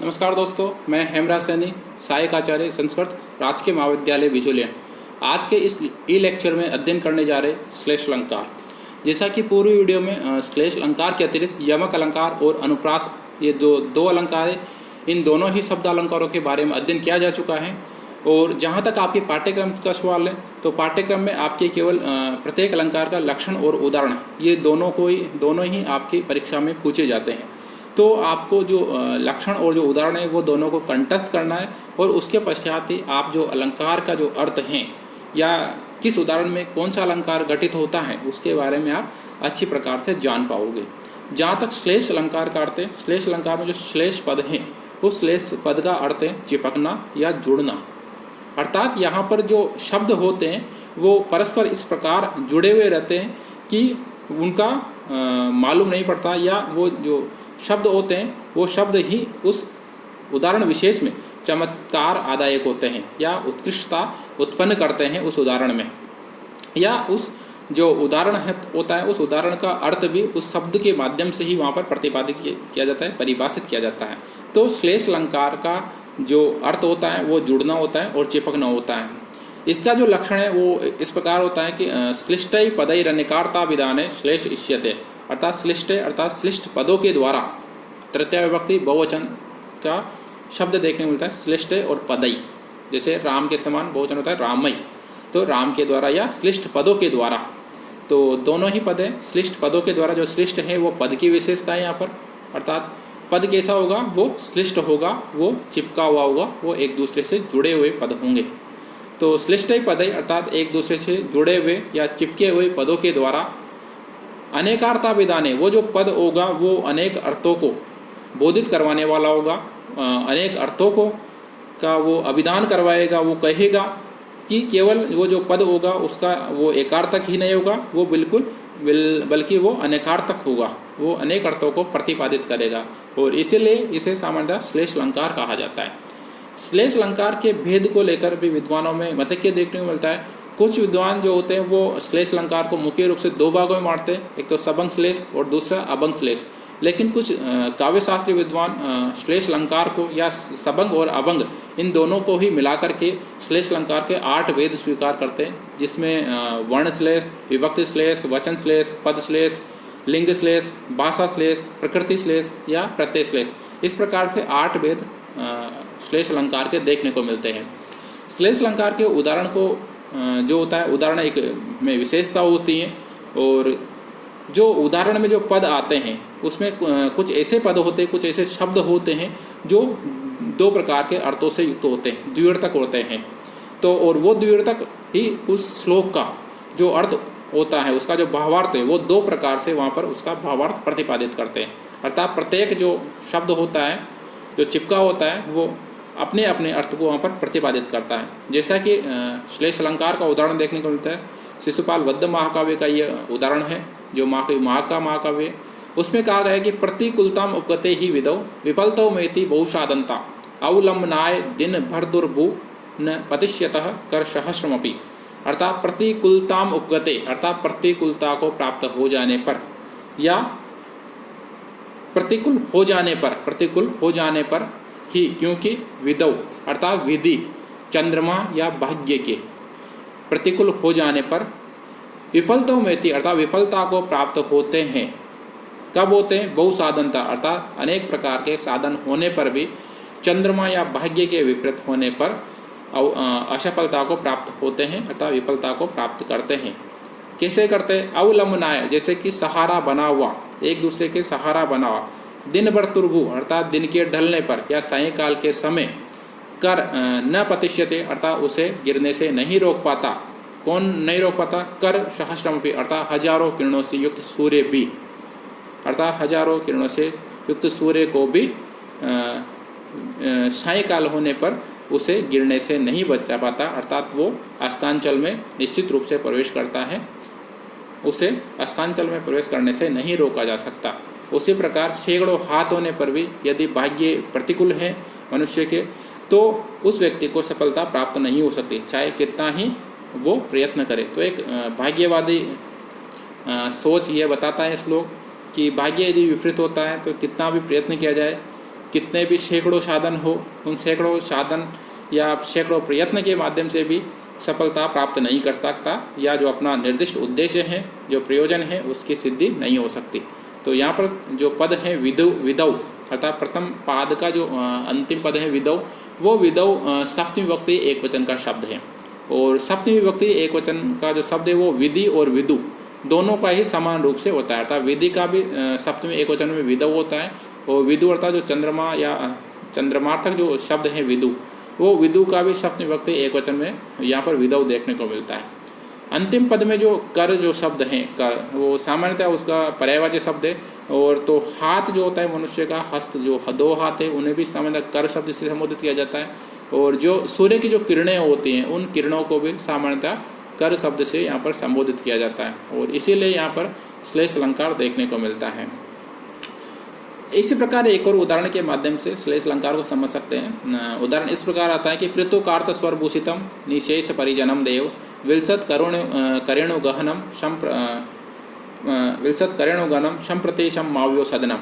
नमस्कार दोस्तों, मैं हेमराज सैनी, सहायक आचार्य संस्कृत राजकीय महाविद्यालय बिजोलिया। आज के इस ई लेक्चर में अध्ययन करने जा रहे श्लेष अलंकार। जैसा कि पूर्व वीडियो में श्लेष अलंकार के अतिरिक्त यमक अलंकार और अनुप्रास, ये दो अलंकार है, इन दोनों ही शब्द अलंकारों के बारे में अध्ययन किया जा चुका है। और जहाँ तक आपके पाठ्यक्रम का सवाल है तो पाठ्यक्रम में आपके केवल प्रत्येक अलंकार का लक्षण और उदाहरण, ये दोनों ही आपकी परीक्षा में पूछे जाते हैं। तो आपको जो लक्षण और जो उदाहरण है वो दोनों को कंठस्थ करना है और उसके पश्चात ही आप जो अलंकार का जो अर्थ हैं या किस उदाहरण में कौन सा अलंकार घटित होता है उसके बारे में आप अच्छी प्रकार से जान पाओगे। जहाँ तक श्लेष अलंकार का अर्थ है, श्लेष अलंकार में जो श्लेष पद हैं उस श्लेष पद का अर्थ है चिपकना या जुड़ना। अर्थात यहाँ पर जो शब्द होते हैं वो परस्पर इस प्रकार जुड़े हुए रहते हैं कि उनका मालूम नहीं पड़ता, या वो जो शब्द होते हैं वो शब्द ही उस उदाहरण विशेष में चमत्कार आदायक होते हैं या उत्कृष्टता उत्पन्न करते हैं उस उदाहरण में, या उस जो उदाहरण है होता है उस उदाहरण का अर्थ भी उस शब्द के माध्यम से ही वहाँ पर प्रतिपादित किया जाता है, परिभाषित किया जाता है। तो श्लेष अलंकार का जो अर्थ होता है वो जुड़ना होता है और चिपकना होता है। इसका जो लक्षण है वो इस प्रकार होता है कि श्लिष्टै पदैरनिकारता विधाने श्लेष इष्यते, अर्थात श्लिष्ट अर्थात श्लिष्ट पदों के द्वारा तृतीय विभक्ति बहुवचन का शब्द देखने को मिलता है। श्लिष्ट और पदई, जैसे राम के समान बहुवचन होता है रामई, तो राम के द्वारा या श्लिष्ट पदों के द्वारा, तो दोनों ही पद हैं। श्लिष्ट पदों के द्वारा जो श्लिष्ट है वो पद की विशेषता है यहाँ पर, अर्थात पद कैसा होगा, वो श्लिष्ट होगा, वो चिपका हुआ होगा, वो एक दूसरे से जुड़े हुए पद होंगे। तो श्लिष्ट पदई अर्थात एक दूसरे से जुड़े हुए या चिपके हुए पदों के द्वारा अनेकार्था विधाने, वो जो पद होगा वो अनेक अर्थों को बोधित करवाने वाला होगा, अनेक अर्थों को का वो अभिधान करवाएगा। वो कहेगा कि केवल वो जो पद होगा उसका वो एकार्थक ही नहीं होगा, वो बल्कि वो अनेकार्थक होगा, वो अनेक अर्थों को प्रतिपादित करेगा, और इसीलिए इसे सामान्यतः श्लेष अलंकार कहा जाता है। श्लेष अलंकार के भेद को लेकर भी विद्वानों में मतैक्य देखने को मिलता है। कुछ विद्वान जो होते हैं वो श्लेष अलंकार को मुख्य रूप से दो भागों में बांटते हैं, एक तो सबंग श्लेष और दूसरा अभंग श्लेष। लेकिन कुछ काव्यशास्त्री विद्वान श्लेष अलंकार को या सबंग और अभंग इन दोनों को ही मिलाकर के श्लेष अलंकार के 8 भेद स्वीकार करते हैं, जिसमें वर्ण श्लेष, विभक्ति श्लेष, वचन श्लेष, पद श्लेष, लिंग श्लेष, भाषा श्लेष, प्रकृति श्लेष या प्रत्यय श्लेष, इस प्रकार से 8 भेद श्लेष अलंकार के देखने को मिलते हैं। श्लेष अलंकार के उदाहरण को जो होता है, उदाहरण एक में विशेषता होती है, और जो उदाहरण में जो पद आते हैं उसमें कुछ ऐसे पद होते हैं, कुछ ऐसे शब्द होते हैं जो दो प्रकार के अर्थों से युक्त होते हैं, द्व्यर्थक होते हैं। तो और वो द्व्यर्थक ही उस श्लोक का जो अर्थ होता है, उसका जो भावार्थ है, वो दो प्रकार से वहाँ पर उसका भावार्थ प्रतिपादित करते हैं। अर्थात प्रत्येक जो शब्द होता है, जो चिपका होता है, वो अपने अपने अर्थ को वहाँ पर प्रतिपादित करता है। जैसा कि श्लेष अलंकार का उदाहरण देखने को मिलता है, शिशुपाल वद्य महाकाव्य का ये उदाहरण है, जो महाकाव्य, उसमें कहा गया है कि प्रतिकूलताम उपगते ही विदौ विफलतौ मेति बहुसाधनता अवलंबनाय दिन भर दुर्भु न पतिष्यतः कर सहस्रमपि। अर्थात प्रतिकूलताम उपगते अर्थात प्रतिकूलता को प्राप्त हो जाने पर या प्रतिकूल हो जाने पर ही, क्योंकि विदौ अर्थात विधि, चंद्रमा या भाग्य के प्रतिकूल हो जाने पर विफलता में अर्थात विफलता को प्राप्त होते हैं। कब होते हैं? बहुसाधनता अर्थात अनेक प्रकार के साधन होने पर भी चंद्रमा या भाग्य के विपरीत होने पर असफलता को प्राप्त होते हैं, अर्थात विफलता को प्राप्त करते हैं। कैसे करते हैं? अवलंबनाय, जैसे कि सहारा बना हुआ, एक दूसरे के सहारा बना हुआ, दिन भर तुर्भु अर्थात दिन के ढलने पर या सायंकाल के समय, कर न पतिष्यते अर्थात उसे गिरने से नहीं रोक पाता। कौन नहीं रोक पाता? कर सहस्रमपि अर्थात हजारों किरणों से युक्त सूर्य भी, अर्थात हजारों किरणों से युक्त सूर्य को भी सायंकाल होने पर उसे गिरने से नहीं बचा पाता, अर्थात वो अस्तांचल में निश्चित रूप से प्रवेश करता है, उसे अस्तांचल में प्रवेश करने से नहीं रोका जा सकता। उसी प्रकार सैकड़ों हाथ होने पर भी यदि भाग्य प्रतिकूल है मनुष्य के, तो उस व्यक्ति को सफलता प्राप्त नहीं हो सकती, चाहे कितना ही वो प्रयत्न करे। तो एक भाग्यवादी सोच ये बताता है श्लोक कि भाग्य यदि विपरीत होता है तो कितना भी प्रयत्न किया जाए कितने भी सैकड़ों साधन हो, उन सैकड़ों साधन या सैकड़ों प्रयत्न के माध्यम से भी सफलता प्राप्त नहीं कर सकता, या जो अपना निर्दिष्ट उद्देश्य है, जो प्रयोजन है, उसकी सिद्धि नहीं हो सकती। तो यहाँ पर जो पद है विदौ अर्थात प्रथम पाद का जो अंतिम पद है विदौ, वो विदौ सप्तमी विभक्ति एक वचन का शब्द है। और सप्तमी विभक्ति एक वचन का जो शब्द है वो विधि और विदु दोनों का ही समान रूप से होता है। अर्थात विधि का भी सप्तमी एक वचन में विदौ होता है, और विदु अर्थात जो चंद्रमा या चंद्रमार्थक जो शब्द है विदु, वो विदु का भी सप्तमी विभक्ति एक वचन में यहाँ पर विदौ देखने को मिलता है। अंतिम पद में जो कर जो शब्द है, कर वो सामान्यतः उसका पर्यायवाची शब्द है। और तो हाथ जो होता है मनुष्य का, हस्त जो दो हाथ है, उन्हें भी सामान्यतः कर शब्द से संबोधित किया जाता है। और जो सूर्य की जो किरणें होती हैं, उन किरणों को भी सामान्यतः कर शब्द से यहाँ पर संबोधित किया जाता है, और इसीलिए यहाँ पर श्लेष अलंकार देखने को मिलता है। इसी प्रकार एक और उदाहरण के माध्यम से श्लेष अलंकार को समझ सकते हैं। उदाहरण इस प्रकार आता है कि पृथुकार्थ स्वरभूषितम निशेष परिजनम देव विलसत करेणु गहनम संप्रतेशम माव्यो सदनम।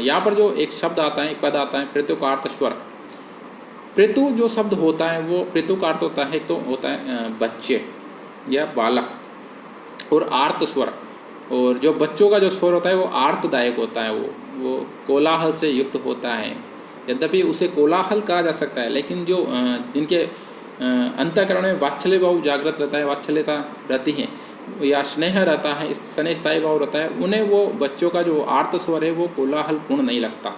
यहाँ पर जो एक शब्द आता है, पद आता है पृथुकार्थ स्वर। पृथु जो शब्द होता है वो पृथुकार्थ होता है, तो होता है बच्चे या बालक, और आर्त स्वर, और जो बच्चों का जो स्वर होता है वो आर्तदायक होता है, वो कोलाहल से युक्त होता है। यद्यपि उसे कोलाहल कहा जा सकता है, लेकिन जो जिनके अंतःकरण में वात्सल्य भाव जागृत रहता है, वात्सल्यता रहती है या स्नेह रहता है, स्नेह स्थायी भाव रहता है, उन्हें वो बच्चों का जो आर्त स्वर है वो कोलाहल पूर्ण नहीं लगता।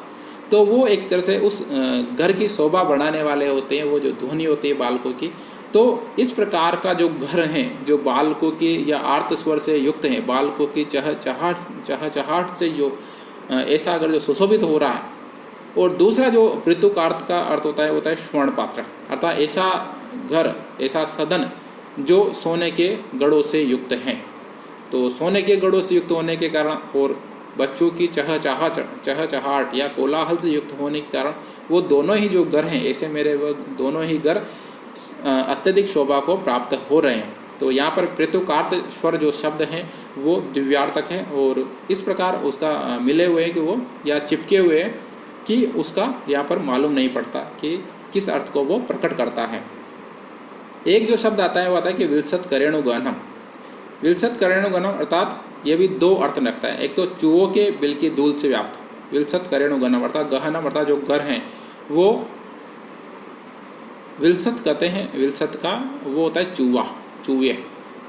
तो वो एक तरह से उस घर की शोभा बढ़ाने वाले होते हैं, वो जो ध्वनि होती है बालकों की। तो इस प्रकार का जो घर है, जो बालकों की या आर्त स्वर से युक्त है, बालकों की चहचहाहट से जो ऐसा अगर जो सुशोभित हो रहा है। और दूसरा जो पृथुकार्थ का अर्थ होता है स्वर्ण पात्र, अर्थात ऐसा घर, ऐसा सदन जो सोने के गढ़ों से युक्त हैं। तो सोने के गढ़ों से युक्त होने के कारण और बच्चों की चहचहाहट या कोलाहल से युक्त होने के कारण वो दोनों ही जो घर हैं, ऐसे मेरे वो दोनों ही घर अत्यधिक शोभा को प्राप्त हो रहे हैं। तो यहाँ पर पृथुकार्थ स्वर जो शब्द है वो दिव्यार्थक है, और इस प्रकार उसका मिले हुए है कि वो या चिपके हुए है कि उसका यहाँ पर मालूम नहीं पड़ता कि किस अर्थ को वो प्रकट करता है। एक जो शब्द आता है वो आता है कि विलसत करेणु गहनम। विलसत करेणु गहनम अर्थात ये भी दो अर्थ रखता है। एक तो चूहों के बिल की धूल से व्याप्त, विलसत करेणु गहनम अर्थात गहनम अर्थात जो घर हैं वो विलसत कहते हैं। विलसत का वो होता है चूहे,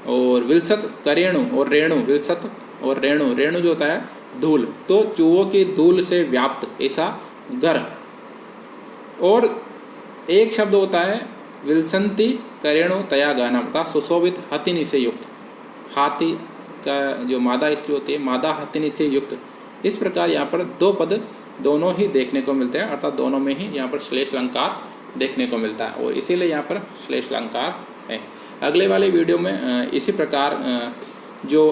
और विलसत करेणु और रेणु, विलसत और रेणु, रेणु जो होता है धूल, तो चूहों की धूल से व्याप्त ऐसा घर। और एक शब्द होता है विलसंती करेणु तया गहनम अर्थात सुशोभित हथिनी से युक्त, हाथी का जो मादा स्त्री होती है, मादा हथिनी से युक्त। इस प्रकार यहाँ पर दो पद दोनों ही देखने को मिलते हैं, अर्थात दोनों में ही यहाँ पर श्लेष अलंकार देखने को मिलता है, और इसीलिए यहाँ पर श्लेष अलंकार है। अगले वाले वीडियो में इसी प्रकार जो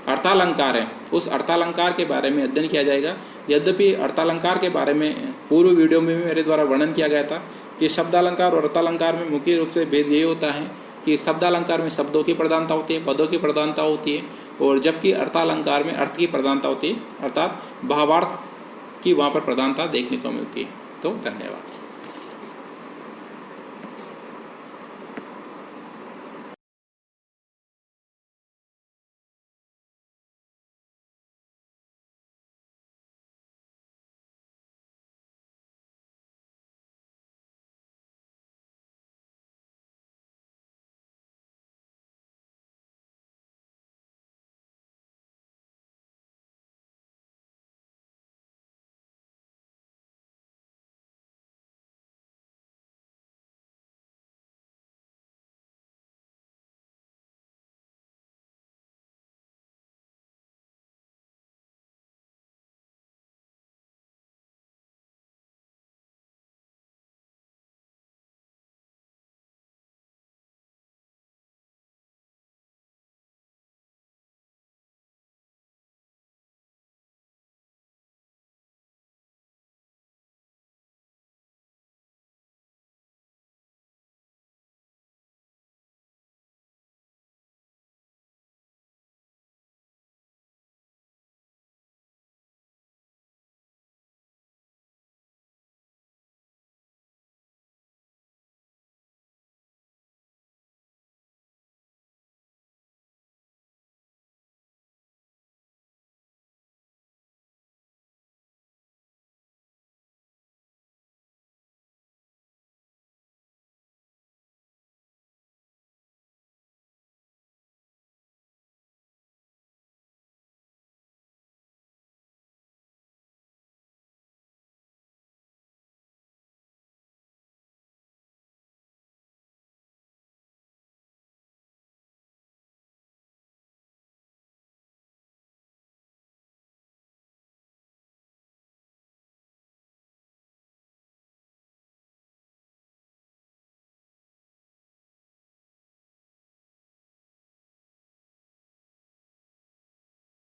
अर्थालंकार है, उस अर्थालंकार के बारे में अध्ययन किया जाएगा। यद्यपि अर्थालंकार के बारे में पूर्व वीडियो में भी मेरे द्वारा वर्णन किया गया था कि शब्दालंकार और अर्थालंकार में मुख्य रूप से भेद ये होता है कि शब्दालंकार में शब्दों की प्रधानता होती है, पदों की प्रधानता होती है, और जबकि अर्थालंकार में अर्थ की प्रधानता होती है, अर्थात भावार्थ की वहाँ पर प्रधानता देखने को मिलती है। तो धन्यवाद।